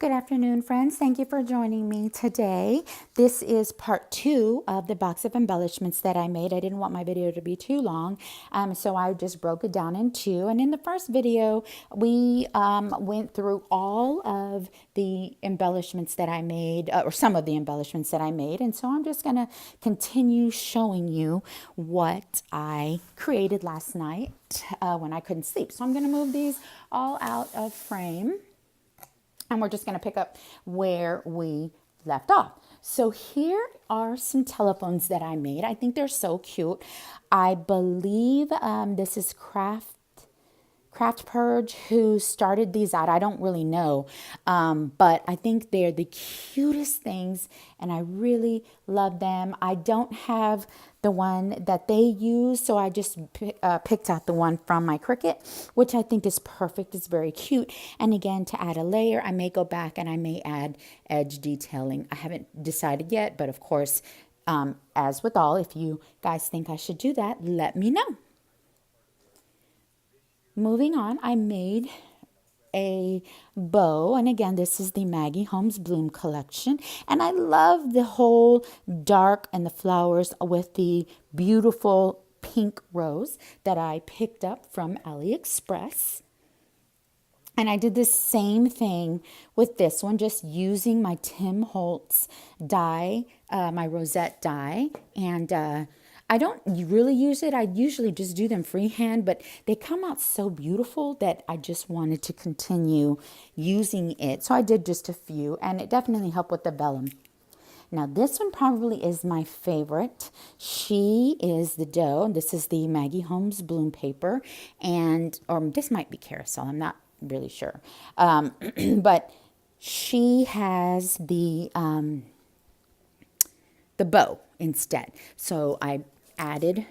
Good afternoon, friends. Thank you for joining me today. This is part 2 of the box of embellishments that I made. I didn't want my video to be too long, so I just broke it down in 2. And in the first video, we went through all of the embellishments that I made, or some of the embellishments that I made. And so I'm just going to continue showing you what I created last night when I couldn't sleep. So I'm going to move these all out of frame. And we're just going to pick up where we left off. So here are some telephones that I made. I think they're so cute. I believe this is Craft Purge who started these out. I don't really know, but I think they're the cutest things and I really love them. I don't have the one that they use, so I just picked out the one from my Cricut, which I think is perfect. It's very cute. And again, to add a layer, I may go back and I may add edge detailing. I haven't decided yet, but of course, as with all, if you guys think I should do that, let me know. Moving on, I made a bow, and again, this is the Maggie Holmes Bloom collection, and I love the whole dark and the flowers with the beautiful pink rose that I picked up from AliExpress. And I did the same thing with this one, just using my Tim Holtz die, my rosette die, and I don't really use it. I usually just do them freehand, but they come out so beautiful that I just wanted to continue using it. So I did just a few, and it definitely helped with the vellum. Now this one probably is my favorite. She is the doe. This is the Maggie Holmes Bloom paper, or this might be carousel. I'm not really sure, but she has the bow instead. So I added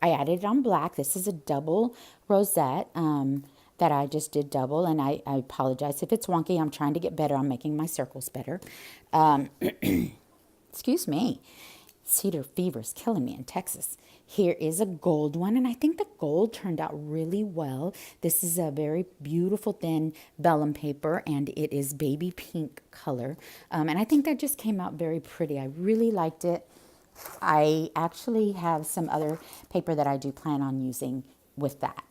it on black. This is a double rosette that I just did double, and I apologize if it's wonky. I'm trying to get better. I'm making my circles better. Excuse me. Cedar fever is killing me in Texas. Here is a gold one, and I think the gold turned out really well. This is a very beautiful thin vellum paper, and it is baby pink color. And I think that just came out very pretty. I really liked it. I actually have some other paper that I do plan on using with that.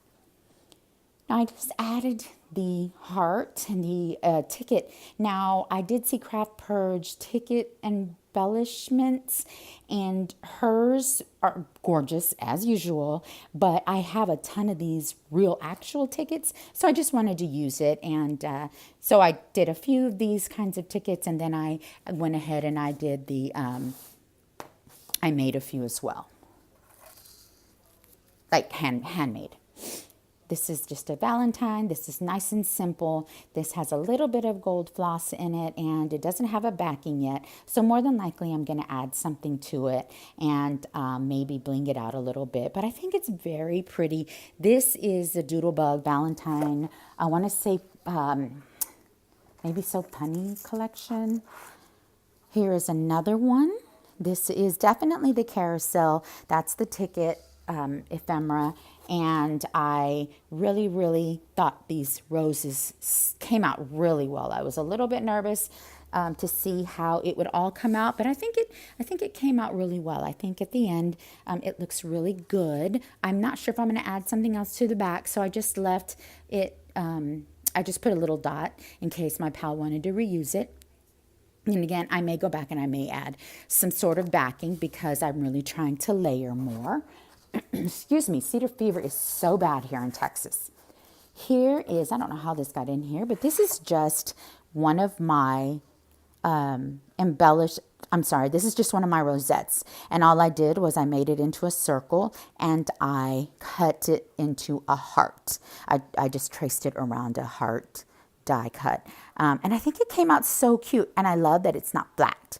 Now I just added the heart and the ticket. Now I did see Craft Purge ticket embellishments, and hers are gorgeous as usual, but I have a ton of these real actual tickets, so I just wanted to use it, and so I did a few of these kinds of tickets, and then I went ahead and I did the I made a few as well, like handmade. This is just a Valentine. This is nice and simple. This has a little bit of gold floss in it, and it doesn't have a backing yet. So more than likely, I'm going to add something to it and maybe bling it out a little bit. But I think it's very pretty. This is the Doodlebug Valentine. I want to say maybe So Punny collection. Here is another one. This is definitely the carousel. That's the ticket ephemera. And I really, really thought these roses came out really well. I was a little bit nervous to see how it would all come out, but I think it came out really well. I think at the end it looks really good. I'm not sure if I'm going to add something else to the back, so I just left it. I just put a little dot in case my pal wanted to reuse it. And again, I may go back and I may add some sort of backing because I'm really trying to layer more. Excuse me, cedar fever is so bad here in Texas. Here is, I don't know how this got in here, but this is just one of my this is just one of my rosettes. And all I did was I made it into a circle and I cut it into a heart. I just traced it around a heart die cut. And I think it came out so cute, and I love that it's not flat.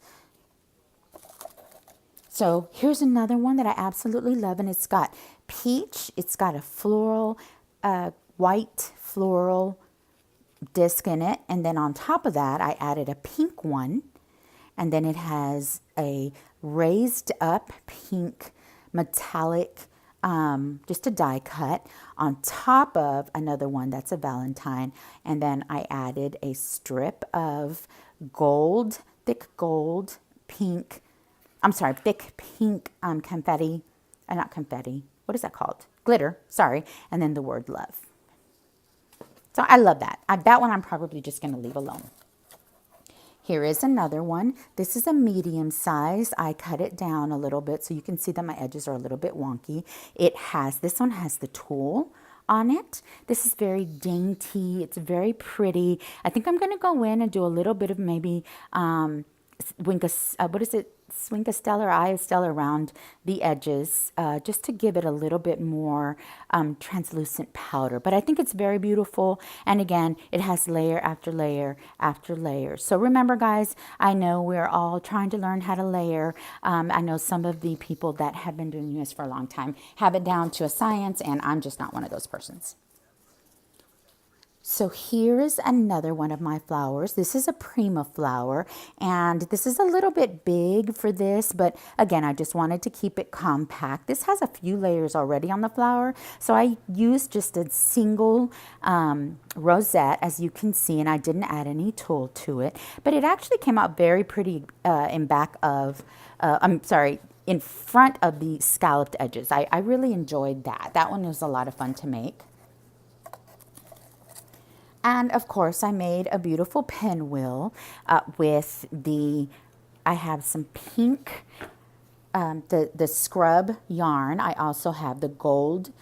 So here's another one that I absolutely love, and it's got peach. It's got a floral, white floral disc in it, and then on top of that, I added a pink one, and then it has a raised up pink metallic just a die cut on top of another one that's a Valentine. And then I added a strip of gold, thick gold, pink, thick pink confetti, not confetti, what is that called? Glitter, sorry. And then the word love. So I love that. That one I'm probably just going to leave alone. Here is another one. This is a medium size. I cut it down a little bit so you can see that my edges are a little bit wonky. This one has the tulle on it. This is very dainty. It's very pretty. I think I'm going to go in and do a little bit of maybe Swing a Stellar, Eye of Stellar around the edges, just to give it a little bit more translucent powder. But I think it's very beautiful. And again, it has layer after layer after layer. So remember, guys, I know we're all trying to learn how to layer. I know some of the people that have been doing this for a long time have it down to a science, and I'm just not one of those persons. So here is another one of my flowers. This is a Prima Flower, and this is a little bit big for this, but again, I just wanted to keep it compact. This has a few layers already on the flower, so I used just a single rosette, as you can see, and I didn't add any tulle to it, but it actually came out very pretty in front of the scalloped edges. I really enjoyed that. That one was a lot of fun to make. And of course, I made a beautiful pinwheel I have some pink, the scrub yarn. I also have the gold,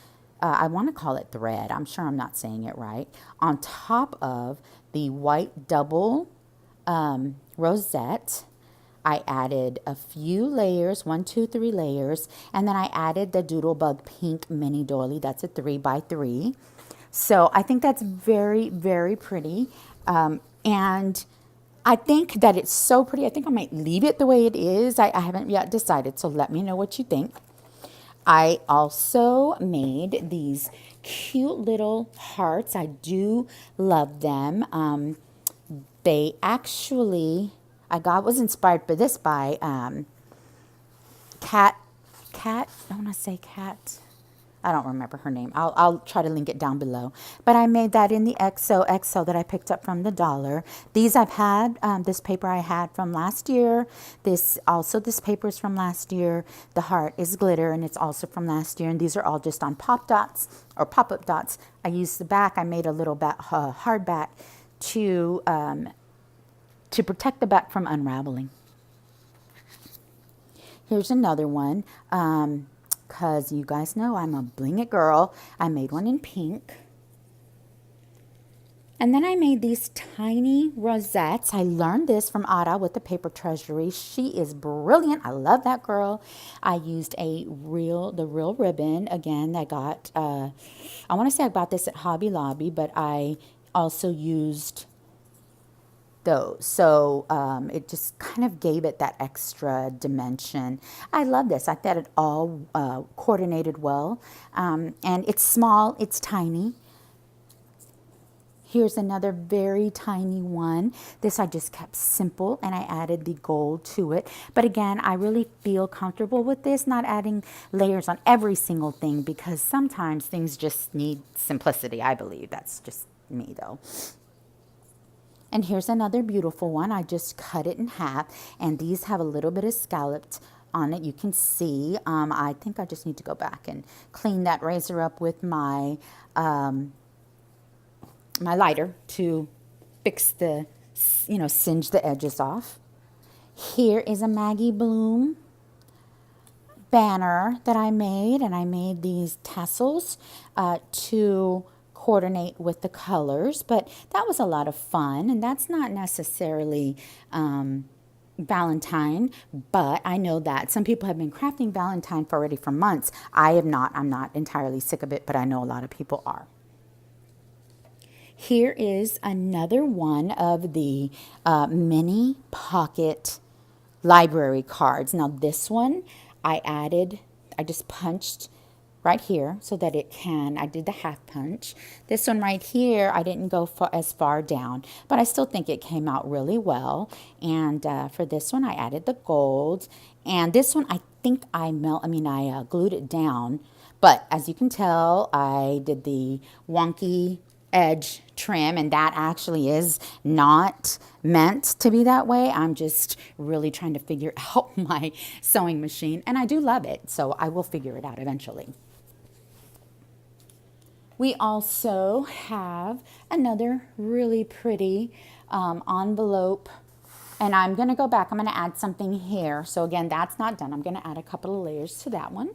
I want to call it thread. I'm sure I'm not saying it right. On top of the white double rosette, I added a few layers, 1, 2, 3 layers. And then I added the Doodlebug pink mini doily. That's a 3x3. So I think that's very, very pretty. And I think that it's so pretty. I think I might leave it the way it is. I haven't yet decided, so let me know what you think. I also made these cute little hearts. I do love them. They actually, I was inspired by this by I want to say Cat. I don't remember her name. I'll try to link it down below. But I made that in the XOXO that I picked up from the dollar. These I've had, this paper I had from last year. This paper is from last year. The heart is glitter, and it's also from last year. And these are all just on pop dots or pop-up dots. I used the back. I made a little hard back to protect the back from unraveling. Here's another one. Because you guys know I'm a bling it girl. I made one in pink. And then I made these tiny rosettes. I learned this from Ada with the Paper Treasury. She is brilliant. I love that girl. I used the real ribbon. Again, I got, I want to say I got this at Hobby Lobby, but I also used those. So it just kind of gave it that extra dimension. I love this. I thought it all coordinated well. And it's small, it's tiny. Here's another very tiny one. This I just kept simple, and I added the gold to it. But again, I really feel comfortable with this, not adding layers on every single thing, because sometimes things just need simplicity, I believe. That's just me, though. And here's another beautiful one. I just cut it in half, and these have a little bit of scalloped on it. You can see, I think I just need to go back and clean that razor up with my my lighter to fix the, singe the edges off. Here is a Maggie Bloom banner that I made, and I made these tassels to coordinate with the colors, but that was a lot of fun, and that's not necessarily Valentine, but I know that some people have been crafting Valentine already for months. I have not. I'm not entirely sick of it, but I know a lot of people are. Here is another one of the mini pocket library cards. Now this one I just punched right here so that I did the half punch. This one right here, I didn't go as far down, but I still think it came out really well. And for this one, I added the gold. And this one, I think I glued it down, But as you can tell, I did the wonky edge trim, and that actually is not meant to be that way. I'm just really trying to figure out my sewing machine, and I do love it, so I will figure it out eventually. We also have another really pretty envelope, and I'm going to go back. I'm going to add something here. So again, that's not done. I'm going to add a couple of layers to that one.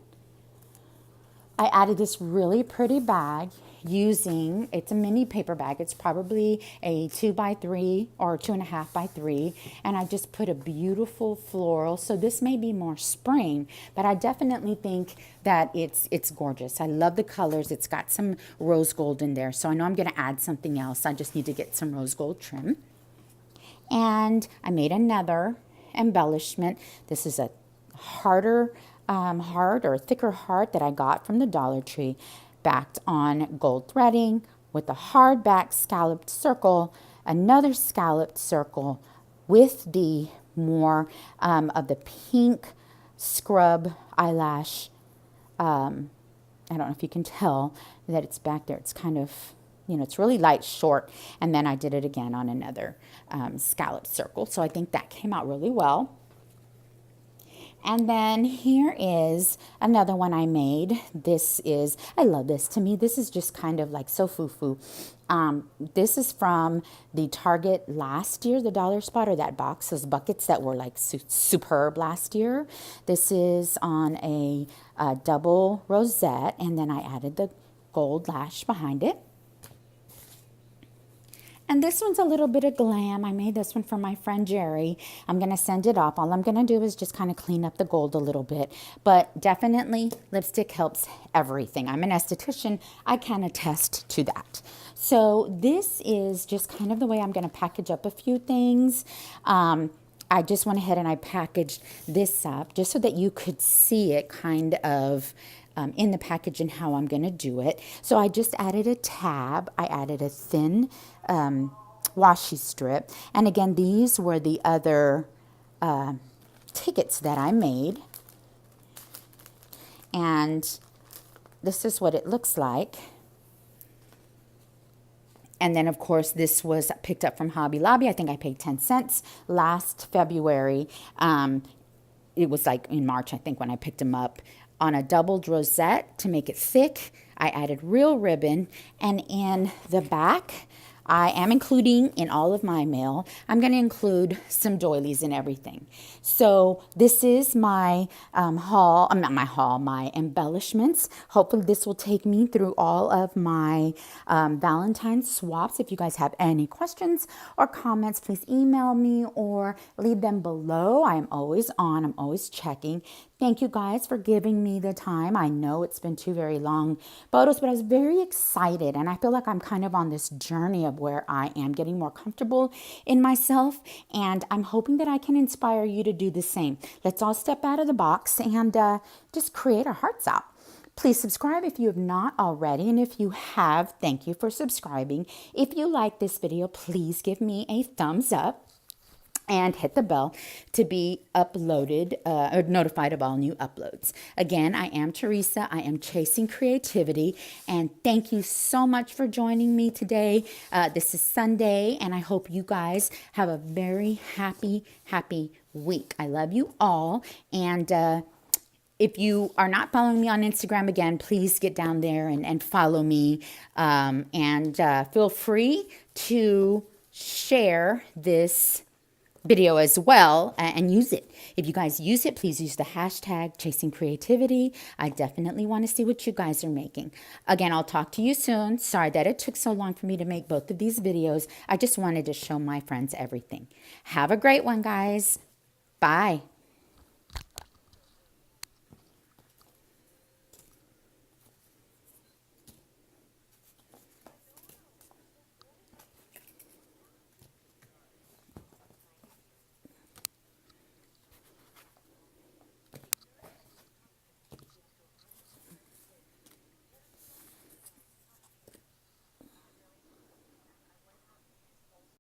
I added this really pretty bag using, it's a mini paper bag. It's probably a 2x3 or 2.5x3. And I just put a beautiful floral. So this may be more spring, but I definitely think that it's gorgeous. I love the colors. It's got some rose gold in there. So I know I'm going to add something else. I just need to get some rose gold trim. And I made another embellishment. This is a harder heart or thicker heart that I got from the Dollar Tree, backed on gold threading with a hard back scalloped circle, another scalloped circle with the more of the pink scrub eyelash. I don't know if you can tell that it's back there. It's kind of, you know, it's really light, short. And then I did it again on another scalloped circle. So I think that came out really well. And then here is another one I made. This is, I love this. To me, this is just kind of like so foo-foo. This is from the Target last year, the Dollar Spot, or that box, those buckets that were like superb last year. This is on a double rosette, and then I added the gold lash behind it. And this one's a little bit of glam. I made this one for my friend Jerry. I'm going to send it off. All I'm going to do is just kind of clean up the gold a little bit. But definitely lipstick helps everything. I'm an esthetician. I can attest to that. So this is just kind of the way I'm going to package up a few things. I just went ahead and I packaged this up just so that you could see it kind of in the package and how I'm going to do it. So I just added a tab. I added a thin washi strip. And again, these were the other tickets that I made. And this is what it looks like. And then, of course, this was picked up from Hobby Lobby. I think I paid 10 cents last February. It was like in March, I think, when I picked them up. On a doubled rosette to make it thick, I added real ribbon. And in the back, I am including in all of my mail, I'm going to include some doilies and everything. So this is my my embellishments. Hopefully this will take me through all of my Valentine's swaps. If you guys have any questions or comments, please email me or leave them below. I am always on. I'm always checking. Thank you guys for giving me the time. I know it's been 2 very long photos, but I was very excited, and I feel like I'm kind of on this journey of where I am getting more comfortable in myself, and I'm hoping that I can inspire you to do the same. Let's all step out of the box and just create our hearts out. Please subscribe if you have not already, and if you have, thank you for subscribing. If you like this video, please give me a thumbs up. And hit the bell to be uploaded or notified of all new uploads. Again, I am Teresa. I am Chasing Creativity. And thank you so much for joining me today. This is Sunday, and I hope you guys have a very happy week. I love you all. And if you are not following me on Instagram, again, please get down there and follow me. And feel free to share this video as well and use it. If you guys use it, please use the hashtag Chasing Creativity. I definitely want to see what you guys are making. Again, I'll talk to you soon. Sorry that it took so long for me to make both of these videos. I just wanted to show my friends everything. Have a great one, guys. Bye.